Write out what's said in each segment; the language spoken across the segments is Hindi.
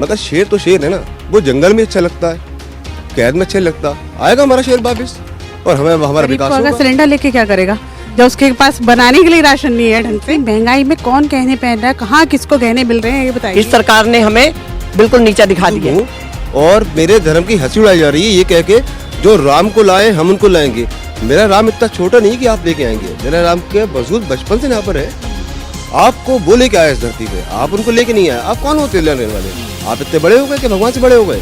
मगर शेर तो शेर है ना, वो जंगल में अच्छा लगता है, कैद में अच्छा लगता, आएगा हमारा शेर वापिस और हमें हमारा विकास होगा। सिलेंडर लेके क्या करेगा जब उसके पास बनाने के लिए राशन नहीं है ढंग से? महंगाई में कौन गहने पहन रहा है, कहाँ किसको गहने मिल रहे हैं, ये बताइए। इस सरकार ने हमें बिल्कुल नीचा दिखा दिया है। और मेरे धर्म की हंसी उड़ाई जा रही है ये कह के जो राम को लाए हम उनको लाएंगे। मेरा राम इतना छोटा नहीं कि आप लेके आएंगे, मेरा राम के वजूद बचपन से यहाँ पर है। आपको वो लेके आए इस धरती पे, आप उनको लेके नहीं आए। आप कौन होते लेने वाले? आप इतने बड़े हो गए कि भगवान से बड़े हो गए?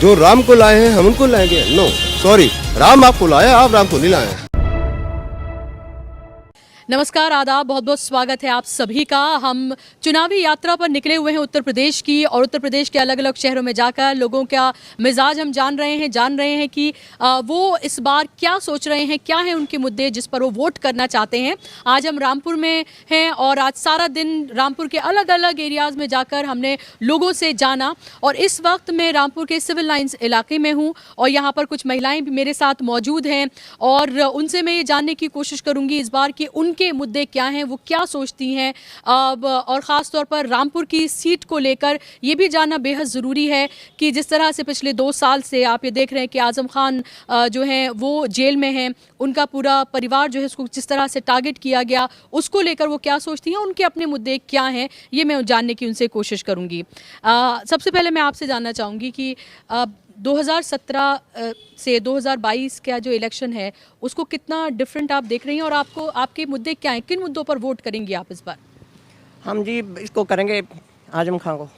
जो राम को लाए हैं हम उनको लाएंगे? नो सॉरी, राम आपको लाया, आप राम को नहीं लाए। नमस्कार, आदाब, बहुत बहुत स्वागत है आप सभी का। हम चुनावी यात्रा पर निकले हुए हैं उत्तर प्रदेश की, और उत्तर प्रदेश के अलग अलग शहरों में जाकर लोगों का मिजाज हम जान रहे हैं कि वो इस बार क्या सोच रहे हैं, क्या है उनके मुद्दे जिस पर वो वोट करना चाहते हैं। आज हम रामपुर में हैं और आज सारा दिन रामपुर के अलग अलग एरियाज़ में जाकर हमने लोगों से जाना, और इस वक्त मैं रामपुर के सिविल लाइंस इलाके में हूँ और यहाँ पर कुछ महिलाएँ भी मेरे साथ मौजूद हैं और उनसे मैं ये जानने की कोशिश करूँगी इस बार कि उनके मुद्दे क्या हैं, वो क्या सोचती हैं, और ख़ास तौर पर रामपुर की सीट को लेकर ये भी जानना बेहद ज़रूरी है कि जिस तरह से पिछले 2 साल से आप ये देख रहे हैं कि आज़म खान जो हैं वो जेल में हैं, उनका पूरा परिवार जो है उसको जिस तरह से टारगेट किया गया, उसको लेकर वो क्या सोचती हैं, उनके अपने मुद्दे क्या हैं, ये मैं जानने की उनसे कोशिश करूँगी। सबसे पहले मैं आपसे जानना चाहूँगी कि 2017 से 2022 का जो इलेक्शन है उसको कितना डिफरेंट आप देख रही हैं, और आपको आपके मुद्दे क्या हैं, किन मुद्दों पर वोट करेंगी आप इस बार? हम जी इसको करेंगे आजम खान को।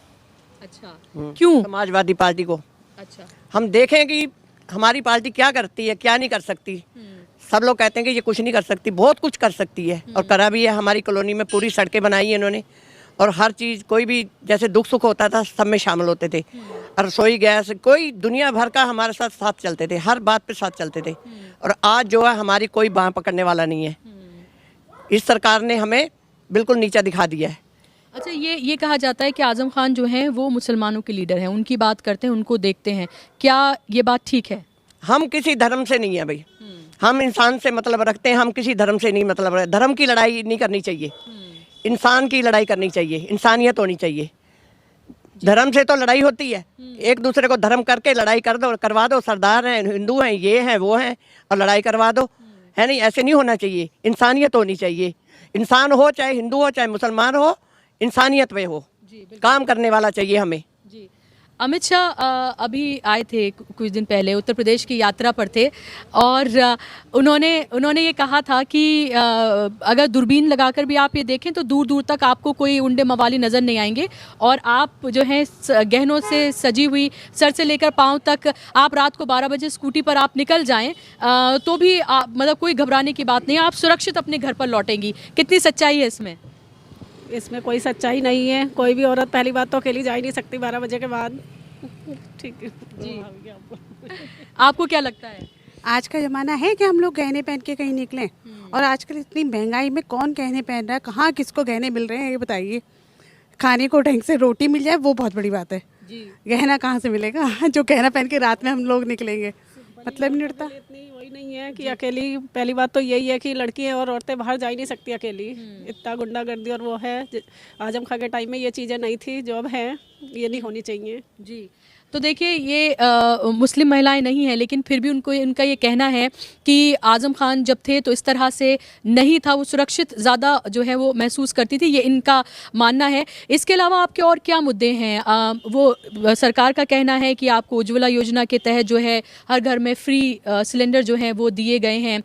अच्छा, क्यों? समाजवादी पार्टी को। अच्छा, हम देखें कि हमारी पार्टी क्या करती है, क्या नहीं कर सकती। सब लोग कहते हैं कि ये कुछ नहीं कर सकती, बहुत कुछ कर सकती है और करा भी है। हमारी कॉलोनी में पूरी सड़कें बनाई है इन्होंने, और हर चीज़, कोई भी जैसे दुख सुख होता था सब में शामिल होते थे। रसोई गैस, कोई दुनिया भर का हमारे साथ चलते थे, हर बात पे साथ चलते थे। और आज जो है हमारी कोई बाँह पकड़ने वाला नहीं है। इस सरकार ने हमें बिल्कुल नीचा दिखा दिया है। अच्छा, ये कहा जाता है कि आज़म खान जो हैं वो मुसलमानों के लीडर हैं, उनकी बात करते हैं, उनको देखते हैं, क्या ये बात ठीक है? हम किसी धर्म से नहीं है भाई, हम इंसान से मतलब रखते हैं, हम किसी धर्म से नहीं मतलब रखते। धर्म की लड़ाई नहीं करनी चाहिए, इंसान की लड़ाई करनी चाहिए, इंसानियत होनी चाहिए। धर्म से तो लड़ाई होती है, एक दूसरे को धर्म करके लड़ाई कर दो, करवा दो, सरदार हैं, हिंदू हैं, ये हैं, वो हैं, और लड़ाई करवा दो, है नहीं? ऐसे नहीं होना चाहिए। इंसानियत होनी चाहिए। इंसान हो, चाहे हिंदू हो, चाहे मुसलमान हो, इंसानियत में हो, काम करने वाला चाहिए हमें। जी, अमित शाह अभी आए थे कुछ दिन पहले, उत्तर प्रदेश की यात्रा पर थे, और उन्होंने ये कहा था कि अगर दूरबीन लगाकर भी आप ये देखें तो दूर दूर तक आपको कोई उंडे मवाली नज़र नहीं आएंगे, और आप जो हैं गहनों से सजी हुई सर से लेकर पाँव तक, आप रात को 12 बजे स्कूटी पर आप निकल जाएं तो भी मतलब कोई घबराने की बात नहीं है, आप सुरक्षित अपने घर पर लौटेंगी। कितनी सच्चाई है इसमें? इसमें कोई सच्चाई नहीं है। कोई भी औरत पहली बात तो अकेली जा ही नहीं सकती 12 बजे के बाद। ठीक है जी। आपको क्या लगता है? आज का ज़माना है कि हम लोग गहने पहन के कहीं निकलें, और आजकल इतनी महंगाई में कौन गहने पहन रहा है, कहाँ किसको गहने मिल रहे हैं, ये बताइए। खाने को ढंग से रोटी मिल जाए वो बहुत बड़ी बात है जी। गहना कहाँ से मिलेगा जो गहना पहन के रात में हम लोग निकलेंगे, मतलब नहीं उड़ता। इतनी वही नहीं है कि अकेली, पहली बात तो यही है कि लड़कियां और औरतें बाहर जा ही नहीं सकती अकेली। इतना गुंडागर्दी और वो है। आजम खान के टाइम में ये चीज़ें नहीं थी, जो अब हैं ये नहीं होनी चाहिए जी। तो देखिए, ये मुस्लिम महिलाएं नहीं हैं, लेकिन फिर भी उनका ये कहना है कि आज़म खान जब थे तो इस तरह से नहीं था, वो सुरक्षित ज़्यादा जो है वो महसूस करती थी, ये इनका मानना है। इसके अलावा आपके और क्या मुद्दे हैं? वो सरकार का कहना है कि आपको उज्ज्वला योजना के तहत जो है हर घर में फ्री सिलेंडर जो हैं वो दिए गए हैं।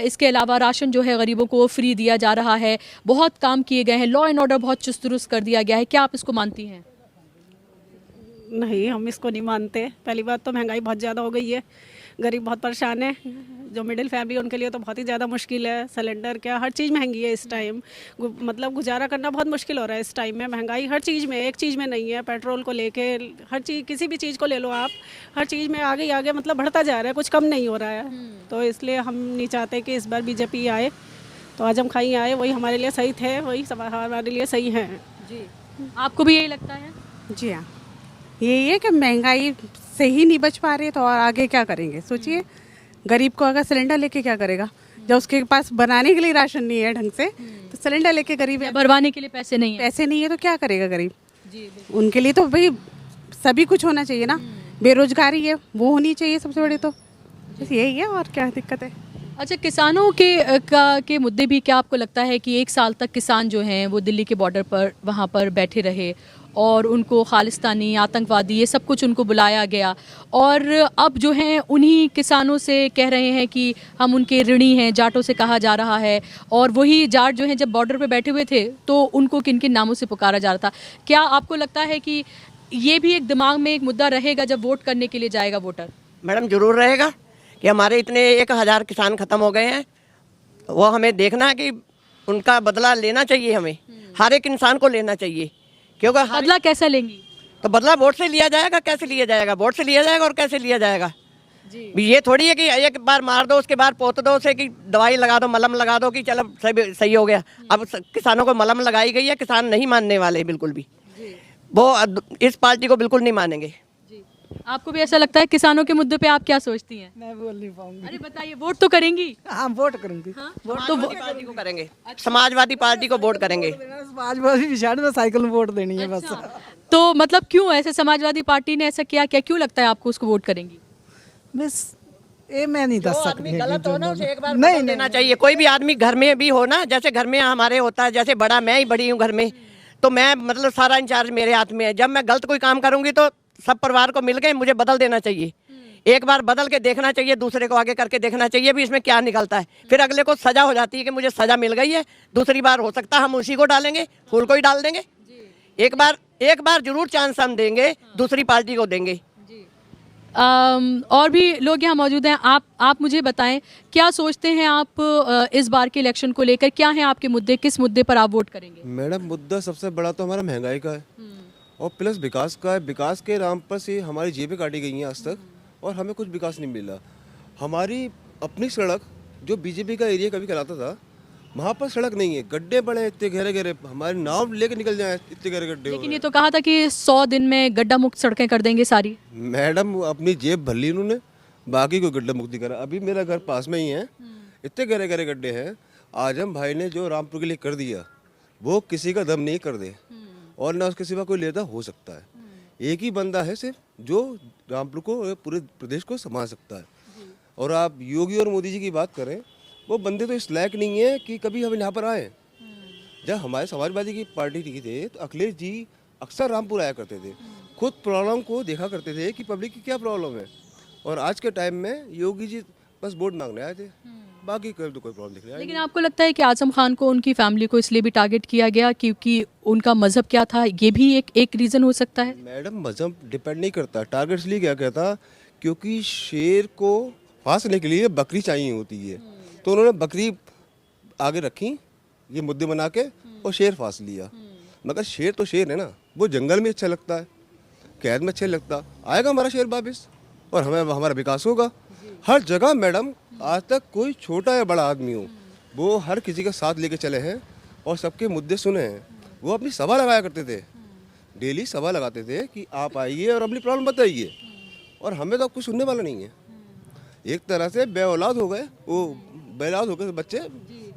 इसके अलावा राशन जो है गरीबों को फ्री दिया जा रहा है, बहुत काम किए गए हैं, लॉ एंड ऑर्डर बहुत चुस्त दुरुस्त कर दिया गया है। क्या आप इसको मानती हैं? नहीं, हम इसको नहीं मानते। पहली बात तो महंगाई बहुत ज़्यादा हो गई है, गरीब बहुत परेशान है। जो मिडिल फैमिली उनके लिए तो बहुत ही ज़्यादा मुश्किल है। सिलेंडर क्या, हर चीज़ महंगी है इस टाइम। मतलब गुजारा करना बहुत मुश्किल हो रहा है इस टाइम में। महंगाई हर चीज़ में, एक चीज़ में नहीं है। पेट्रोल को लेके हर चीज़, किसी भी चीज़ को ले लो आप, हर चीज़ में आगे ही आगे मतलब बढ़ता जा रहा है, कुछ कम नहीं हो रहा है। तो इसलिए हम नहीं चाहते कि इस बार बीजेपी आए, तो आजम खान ही आए, वही हमारे लिए सही थे, वही हमारे लिए सही हैं जी। आपको भी यही लगता है? जी हाँ, यही है कि महंगाई से ही नहीं बच पा रहे तो और आगे क्या करेंगे? सोचिए, गरीब को अगर सिलेंडर लेके क्या करेगा जब उसके पास बनाने के लिए राशन नहीं है ढंग से, तो सिलेंडर लेके गरीब भरवाने के लिए पैसे नहीं है तो क्या करेगा गरीब जी। उनके लिए तो भाई सभी कुछ होना चाहिए ना। बेरोजगारी है वो होनी चाहिए सबसे बड़ी, तो बस यही है, और क्या दिक्कत है। अच्छा, किसानों के मुद्दे भी, क्या आपको लगता है कि 1 साल तक किसान जो हैं वो दिल्ली के बॉर्डर पर वहाँ पर बैठे रहे और उनको खालिस्तानी, आतंकवादी, ये सब कुछ उनको बुलाया गया, और अब जो हैं उन्हीं किसानों से कह रहे हैं कि हम उनके ऋणी हैं, जाटों से कहा जा रहा है, और वही जाट जो हैं जब बॉर्डर पे बैठे हुए थे तो उनको किन किन नामों से पुकारा जा रहा था। क्या आपको लगता है कि ये भी एक दिमाग में एक मुद्दा रहेगा जब वोट करने के लिए जाएगा वोटर? मैडम जरूर रहेगा कि हमारे इतने 1000 किसान खत्म हो गए हैं, वो हमें देखना है कि उनका बदला लेना चाहिए, हमें हर एक इंसान को लेना चाहिए। क्योंकि बदला कैसा लेंगी? तो बदला वोट से लिया जाएगा। कैसे लिया जाएगा? वोट से लिया जाएगा। और कैसे लिया जाएगा जी? ये थोड़ी है कि एक बार मार दो उसके बाद पोत दो उसे, कि दवाई लगा दो, मलम लगा दो कि चलो सही हो गया। अब किसानों को मलम लगाई गई है, किसान नहीं मानने वाले बिल्कुल भी, वो इस पार्टी को बिल्कुल नहीं मानेंगे। आपको भी ऐसा लगता है? किसानों के मुद्दे पे आप क्या सोचती हैं? मैं बोल नहीं पाऊंगी। अरे बताइए, वोट तो करेंगी? हाँ, वोट करूंगी। हाँ? वोट तो पार्टी को करेंगे, समाजवादी पार्टी को वोट करेंगे। समाजवादी विचार में साइकिल में वोट देनी है बस। तो मतलब क्यों ऐसे समाजवादी पार्टी ने ऐसा किया? क्या क्यों लगता है आपको उसको वोट करेंगी? बस ये मैं नहीं दस सकती। गलत हो ना उसे एक बार नहीं देना चाहिए। कोई भी आदमी घर में भी हो ना, जैसे घर में हमारे होता है, जैसे बड़ा मैं ही बड़ी हूँ घर में, तो मैं मतलब सारा इंचार्ज मेरे हाथ में है। जब मैं गलत कोई काम करूंगी तो सब परिवार को मिल के मुझे बदल देना चाहिए। एक बार बदल के देखना चाहिए, दूसरे को आगे करके देखना चाहिए भी इसमें क्या निकलता है। फिर अगले को सजा हो जाती है कि मुझे सजा मिल गई है, दूसरी बार हो सकता है हम उसी को डालेंगे, फूल को ही डाल देंगे। एक बार जरूर चांस हम देंगे, दूसरी पार्टी को देंगे। और भी लोग यहाँ मौजूद हैं। आप मुझे बताएं, क्या सोचते हैं आप इस बार के इलेक्शन को लेकर? क्या हैं आपके मुद्दे? किस मुद्दे पर आप वोट करेंगे? मैडम मुद्दा सबसे बड़ा तो हमारा महंगाई का है और प्लस विकास का है। विकास के नाम पर से हमारी जेबें काटी गई हैं आज तक और हमें कुछ विकास नहीं मिला। हमारी अपनी सड़क जो बीजेपी का एरिया कभी कहलाता था, वहाँ पर सड़क नहीं है, गड्ढे बड़े इतने गहरे गहरे, हमारे नाव लेके निकल जाए इतने गहरे गड्ढे। लेकिन ये तो कहा था कि 100 दिन में गड्ढा मुक्त सड़कें कर देंगे सारी। मैडम अपनी जेब भर ली उन्होंने, बाकी कोई गड्ढा मुक्त नहीं करा। अभी मेरा घर पास में ही है, इतने गहरे गहरे गड्ढे हैं। आजम भाई ने जो रामपुर के लिए कर दिया वो किसी का दम नहीं कर दे और ना उसके सिवा कोई लेता हो सकता है। एक ही बंदा है सिर्फ जो रामपुर को, पूरे प्रदेश को संभाल सकता है। और आप योगी और मोदी जी की बात करें, वो बंदे तो इस लायक नहीं है कि कभी हम यहाँ पर आए। जब हमारे समाजवादी की पार्टी थी थे तो अखिलेश जी अक्सर रामपुर आया करते थे, खुद प्रॉब्लम को देखा करते थे कि पब्लिक की क्या प्रॉब्लम है। और आज के टाइम में योगी जी बस वोट मांगने आए थे, बाकी तो कोई प्रॉब्लम दिख रहा है। लेकिन आपको लगता है कि आजम खान को, उनकी फैमिली को इसलिए भी टारगेट किया गया क्योंकि उनका मजहब क्या था? ये भी एक रीज़न हो सकता है। मैडम मजहब डिपेंड नहीं करता, टारगेट इसलिए क्या कहता, क्योंकि शेर को फांसने के लिए बकरी चाहिए होती है, तो उन्होंने बकरी आगे रखी ये मुद्दे बना के और शेर फांस लिया। मगर शेर तो शेर है ना, वो जंगल में अच्छा लगता है, कैद में अच्छा लगता। आएगा हमारा शेर वापिस और हमें हमारा विकास होगा हर जगह। मैडम आज तक कोई छोटा या बड़ा आदमी हो, वो हर किसी का साथ लेके चले हैं और सबके मुद्दे सुने हैं। वो अपनी सभा लगाया करते थे, डेली सभा लगाते थे कि आप आइए और अपनी प्रॉब्लम बताइए, और हमें तो कुछ सुनने वाला नहीं है। एक तरह से बे औलाद हो गए, वो बेऔलाद हो गए, बच्चे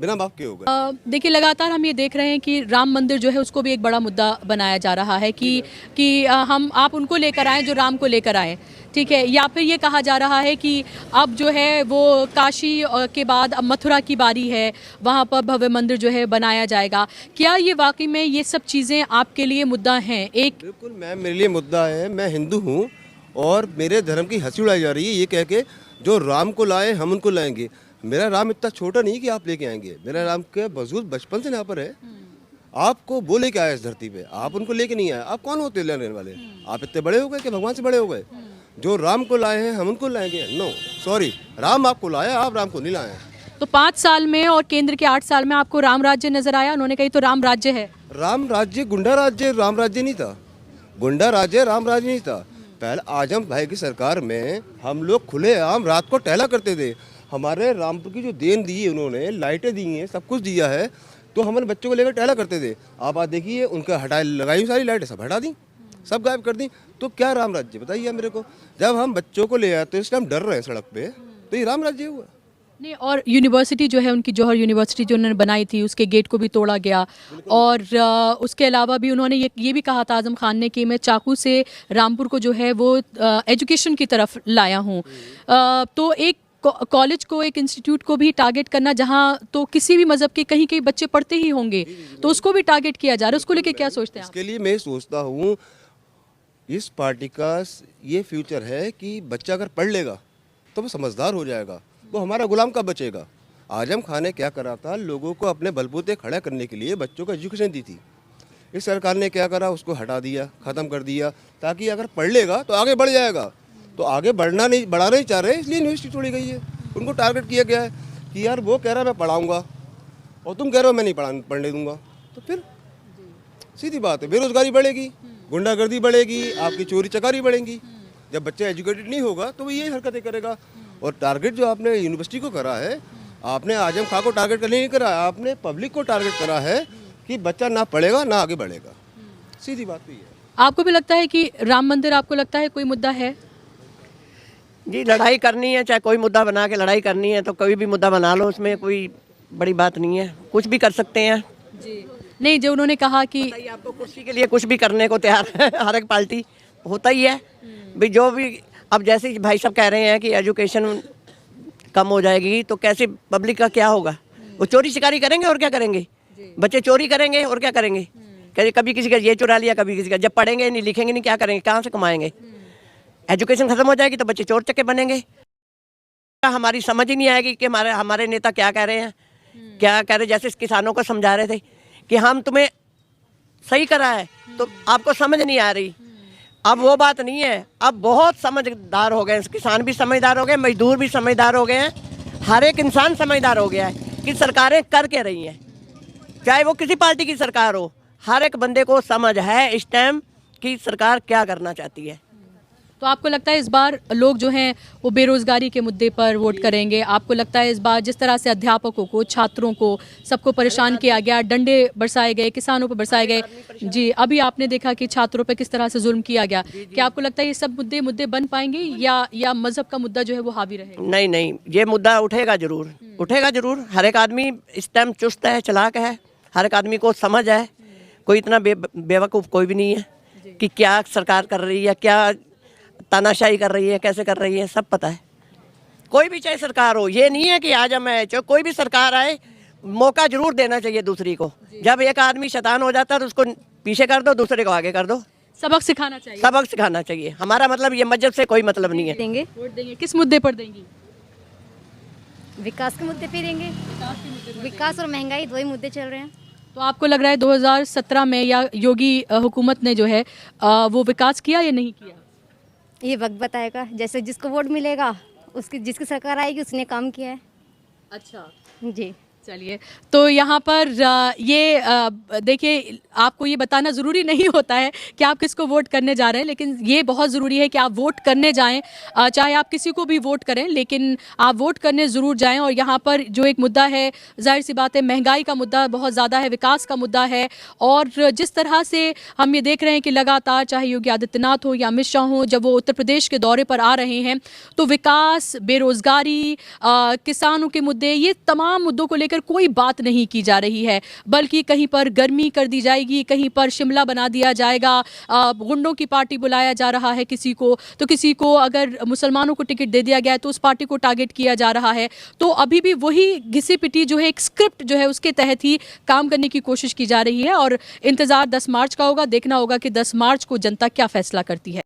बिना बाप के हो गए। देखिए, लगातार हम ये देख रहे हैं कि राम मंदिर जो है उसको भी एक बड़ा मुद्दा बनाया जा रहा है कि आप उनको लेकर आएँ जो राम को लेकर आएँ, ठीक है। या फिर ये कहा जा रहा है कि अब जो है वो काशी के बाद अब मथुरा की बारी है, वहाँ पर भव्य मंदिर जो है बनाया जाएगा। क्या ये वाकई में ये सब चीज़ें आपके लिए मुद्दा हैं? बिल्कुल मैम, मेरे लिए मुद्दा है। मैं हिंदू हूँ और मेरे धर्म की हंसी उड़ाई जा रही है ये कह के जो राम को लाए हम उनको लाएंगे। मेरा राम इतना छोटा नहीं कि आप लेके आएंगे, मेरा राम के वजूद बचपन से यहाँ पर है। आपको वो लेके आए इस धरती पे, आप उनको लेके नहीं आए। आप कौन होते लेने वाले? आप इतने बड़े हो गए कि भगवान से बड़े हो गए? जो राम को लाए हैं हम उनको लाएंगे? नो सॉरी, राम आपको लाया, आप राम को नहीं लाए। तो 5 साल में और केंद्र के 8 साल में आपको राम राज्य नजर आया? उन्होंने कही तो राम राज्य है। राम राज्य गुंडा राज्य, राम राज्य नहीं था। गुंडा राज्य राम राज्य नहीं था। पहले आजम भाई की सरकार में हम लोग खुले आम रात को टहला करते थे। हमारे रामपुर की जो देन दी है उन्होंने, लाइटें दी हैं, सब कुछ दिया है, तो हमारे बच्चों को लेकर टहला करते थे। आप बात देखिए, उनका हटाए लगाई सारी लाइटें सब हटा दी, सब गायब कर दी। तो क्या राम राज्य बताइए मेरे को? जब हम बच्चों को ले आए तो इसलिए हम डर रहे हैं सड़क पे, तो ये राम राज्य हुआ? नहीं, और यूनिवर्सिटी जो है उनकी जौहर यूनिवर्सिटी जो उन्होंने बनाई थी उसके गेट को भी तोड़ा गया, और उसके अलावा भी उन्होंने ये भी कहा था आज़म खान ने कि मैं चाकू से रामपुर को जो है वो एजुकेशन की तरफ लाया हूँ। तो एक कॉलेज को, एक इंस्टीट्यूट को भी टारगेट करना जहाँ तो किसी भी मज़हब के कहीं कहीं बच्चे पढ़ते ही होंगे, तो उसको भी टारगेट किया जा रहा है, उसको लेके क्या सोचते हैं आप? इसके लिए मैं सोचता हूँ इस पार्टी का ये फ्यूचर है कि बच्चा अगर पढ़ लेगा तो वो समझदार हो जाएगा, वो हमारा गुलाम कब बचेगा। आजम खान ने क्या करा था, लोगों को अपने बलबूते खड़ा करने के लिए बच्चों को एजुकेशन दी थी। इस सरकार ने क्या करा, उसको हटा दिया, ख़त्म कर दिया, ताकि अगर पढ़ लेगा तो आगे बढ़ जाएगा। तो आगे बढ़ाना नहीं चाह रहे, इसलिए यूनिवर्सिटी छोड़ी गई है। उनको टारगेट किया गया है कि यार वो कह रहा है मैं पढ़ाऊँगा और तुम कह रहे हो मैं नहीं पढ़ने दूंगा, तो फिर सीधी बात है, बेरोजगारी बढ़ेगी, गुंडागर्दी बढ़ेगी, आपकी चोरी चकारी बढ़ेंगी। जब बच्चा एजुकेटेड नहीं होगा तो वो यही हरकतें करेगा। और टारगेट जो आपने यूनिवर्सिटी को करा है, आपने आजम खां को टारगेट करने नहीं करा, आपने पब्लिक को टारगेट करा है कि बच्चा ना पढ़ेगा ना आगे बढ़ेगा। सीधी बात तो ये है। आपको भी लगता है कि राम मंदिर, आपको लगता है कोई मुद्दा है? जी, लड़ाई करनी है, चाहे कोई मुद्दा बना के लड़ाई करनी है तो कोई भी मुद्दा बना लो, उसमें कोई बड़ी बात नहीं है, कुछ भी कर सकते हैं जी। नहीं, जो उन्होंने कहा कि आपको कुर्सी के लिए कुछ भी करने को तैयार है हर एक पार्टी, होता ही है भी। जो भी अब जैसे भाई साहब कह रहे हैं कि एजुकेशन कम हो जाएगी तो कैसे पब्लिक का क्या होगा, वो चोरी शिकारी करेंगे और क्या करेंगे, बच्चे चोरी करेंगे और क्या करेंगे, कभी किसी का ये चुरा लिया, कभी किसी का, जब पढ़ेंगे नहीं लिखेंगे नहीं क्या करेंगे, कहाँ से कमाएंगे। एजुकेशन खत्म हो जाएगी तो बच्चे चोर चक्के बनेंगे। हमारी समझ ही नहीं आएगी कि हमारे नेता क्या कह रहे हैं, क्या कह रहे। जैसे किसानों को समझा रहे थे कि हम तुम्हें सही करा है तो आपको समझ नहीं आ रही। अब वो बात नहीं है, अब बहुत समझदार हो गए, किसान भी समझदार हो गए, मजदूर भी समझदार हो गए हैं, हर एक इंसान समझदार हो गया है कि सरकारें कर क्या रही हैं, चाहे वो किसी पार्टी की सरकार हो। हर एक बंदे को समझ है इस टाइम कि सरकार क्या करना चाहती है। तो आपको लगता है इस बार लोग जो हैं वो बेरोजगारी के मुद्दे पर वोट करेंगे? आपको लगता है इस बार जिस तरह से अध्यापकों को, छात्रों को, सबको परेशान किया गया, डंडे बरसाए गए, किसानों पर बरसाए गए, जी अभी आपने देखा कि छात्रों पर किस तरह से जुल्म किया गया, क्या आपको लगता है ये सब मुद्दे बन पाएंगे या मजहब का मुद्दा जो है वो हावी रहेगा? नहीं, ये मुद्दा उठेगा जरूर। हर एक आदमी इस टाइम चुस्त है, चालाक है, हर एक आदमी को समझ है, कोई इतना बेवकूफ़ कोई भी नहीं है कि क्या सरकार कर रही है, क्या तानाशाही कर रही है, कैसे कर रही है, सब पता है। कोई भी चाहे सरकार हो, ये नहीं है कि आज मैं चाहे कोई भी सरकार आए, मौका जरूर देना चाहिए दूसरी को। जब एक आदमी शैतान हो जाता है तो उसको पीछे कर दो, दूसरे को आगे कर दो, सबक सिखाना चाहिए। सबक सिखाना चाहिए। हमारा मतलब ये मस्जिद से कोई मतलब नहीं है। देंगे, वोट देंगे, किस मुद्दे पर देंगी? विकास के मुद्दे पे देंगे। विकास और महंगाई दो ही मुद्दे चल रहे हैं। तो आपको लग रहा है 2017 में या योगी हुकूमत ने जो है वो विकास किया या नहीं किया? ये वक्त बताएगा, जैसे जिसको वोट मिलेगा उसकी, जिसकी सरकार आएगी उसने काम किया है। अच्छा जी, चलिए, तो यहाँ पर ये देखिए, आपको ये बताना ज़रूरी नहीं होता है कि आप किसको वोट करने जा रहे हैं, लेकिन ये बहुत ज़रूरी है कि आप वोट करने जाएं, चाहे आप किसी को भी वोट करें, लेकिन आप वोट करने ज़रूर जाएं। और यहाँ पर जो एक मुद्दा है, जाहिर सी बात है, महंगाई का मुद्दा बहुत ज़्यादा है, विकास का मुद्दा है। और जिस तरह से हम ये देख रहे हैं कि लगातार चाहे योगी आदित्यनाथ हो या अमित शाह हो, जब वो उत्तर प्रदेश के दौरे पर आ रहे हैं तो विकास, बेरोज़गारी, किसानों के मुद्दे, ये तमाम मुद्दों को लेकर कोई बात नहीं की जा रही है, बल्कि कहीं पर गर्मी कर दी जाएगी, कहीं पर शिमला बना दिया जाएगा, गुंडों की पार्टी बुलाया जा रहा है किसी को अगर मुसलमानों को टिकट दे दिया गया है तो उस पार्टी को टारगेट किया जा रहा है। तो अभी भी वही घिसी पिटी जो है, एक स्क्रिप्ट जो है उसके तहत ही काम करने की कोशिश की जा रही है। और इंतजार 10 मार्च का होगा, देखना होगा कि 10 मार्च को जनता क्या फैसला करती है।